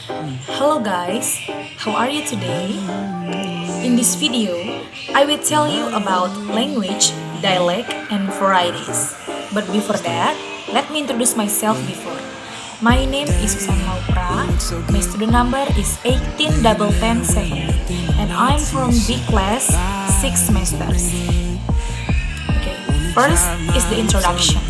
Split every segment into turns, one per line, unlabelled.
Hello guys, how are you today? In this video, I will tell you about language, dialect, and varieties. But before that, let me introduce myself before. My name is Susan Maupra, my student number is 18107, and I'm from B class 6 semesters. Okay, first is the introduction.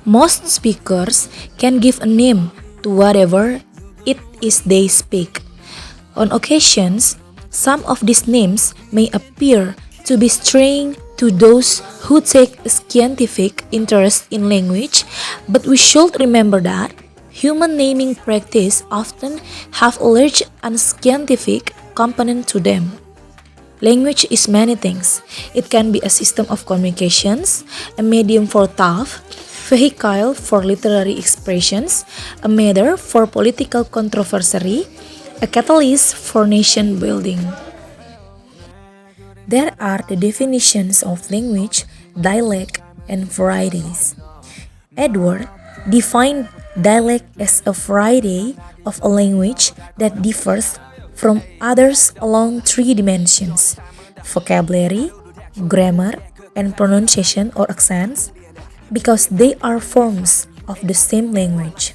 Most speakers can give a name to whatever it is they speak. On occasions, some of these names may appear to be straying to those who take a scientific interest in language, but we should remember that human naming practice often have a large unscientific component to them. Language is many things. It can be a system of communications, a medium for thought, vehicle for literary expressions, a matter for political controversy, a catalyst for nation building. There are the definitions of language, dialect, and varieties. Edward defined dialect as a variety of a language that differs from others along three dimensions: vocabulary, grammar, and pronunciation or accents, because they are forms of the same language.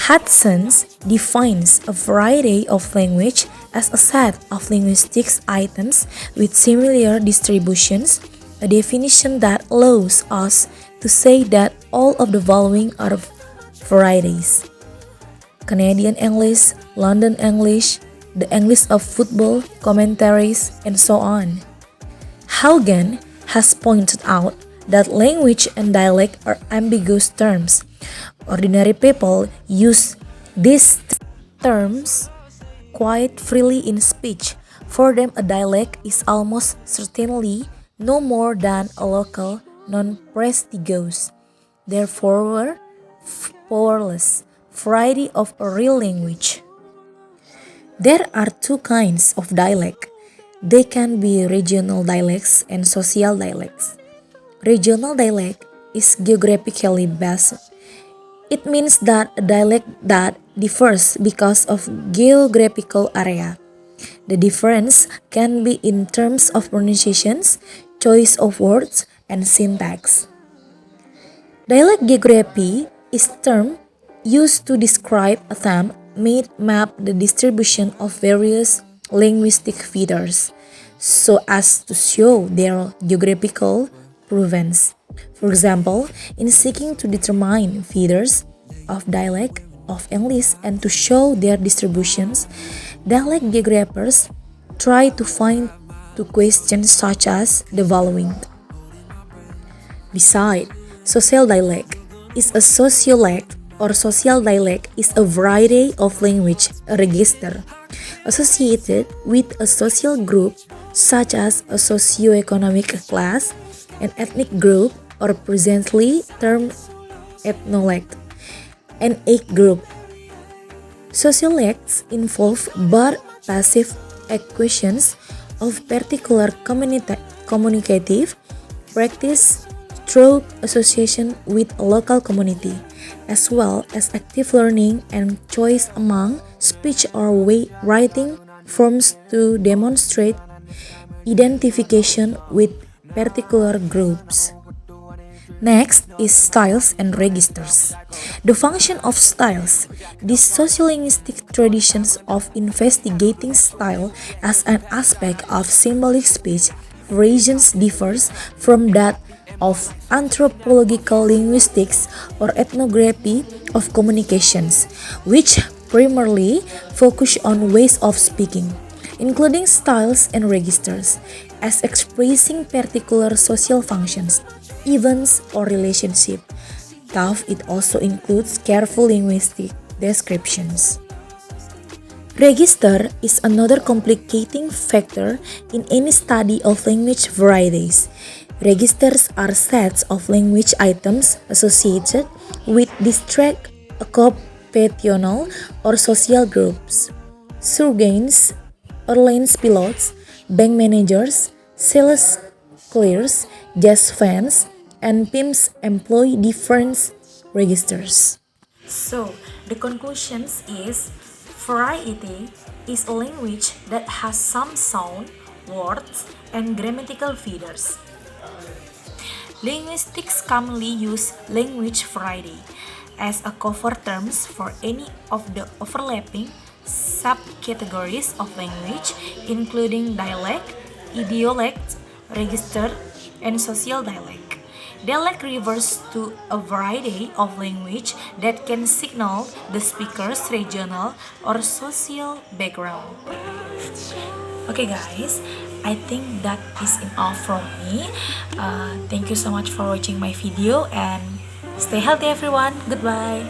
Hudson defines a variety of language as a set of linguistic items with similar distributions, a definition that allows us to say that all of the following are varieties: Canadian English, London English, the English of football, commentaries, and so on. Haugen has pointed out that language and dialect are ambiguous terms. Ordinary people use these terms quite freely in speech. For them, a dialect is almost certainly no more than a local, non-prestigious, therefore powerless variety of a real language. There are two kinds of dialect. They can be regional dialects and social dialects. Regional dialect is geographically based. It means that a dialect that differs because of geographical area. The difference can be in terms of pronunciations, choice of words, and syntax. Dialect geography is a term used to describe a theme map the distribution of various linguistic features so as to show their geographical provenance. For example, in seeking to determine features of dialect of English and to show their distributions, dialect geographers try to find two questions such as the following. Beside, social dialect is a sociolect or social dialect is a variety of language register associated with a social group such as a socioeconomic class, an ethnic group, or presently termed ethnolect, an age group. Sociolects involve but passive acquisitions of particular communicative practice through association with a local community, as well as active learning and choice among speech or writing forms to demonstrate identification with particular groups. Next is styles and registers. The function of styles. These sociolinguistic traditions of investigating style as an aspect of symbolic speech variations differs from that of anthropological linguistics or ethnography of communications, which primarily focus on ways of speaking, including styles and registers, as expressing particular social functions, events, or relationships. Thus, it also includes careful linguistic descriptions. Register is another complicating factor in any study of language varieties. Registers are sets of language items associated with distinct occupational or social groups. Surgeons, airlines pilots, bank managers, sales clerks, jazz fans, and pimps employ different registers. So, the conclusions is variety is a language that has some sound, words, and grammatical features. Linguistics commonly use language variety as a cover terms for any of the overlapping subcategories of language, including dialect, idiolect, register, and social dialect. Dialect refers to a variety of language that can signal the speaker's regional or social background. Okay, guys, I think that is enough from me. Thank you so much for watching my video and stay healthy, everyone. Goodbye.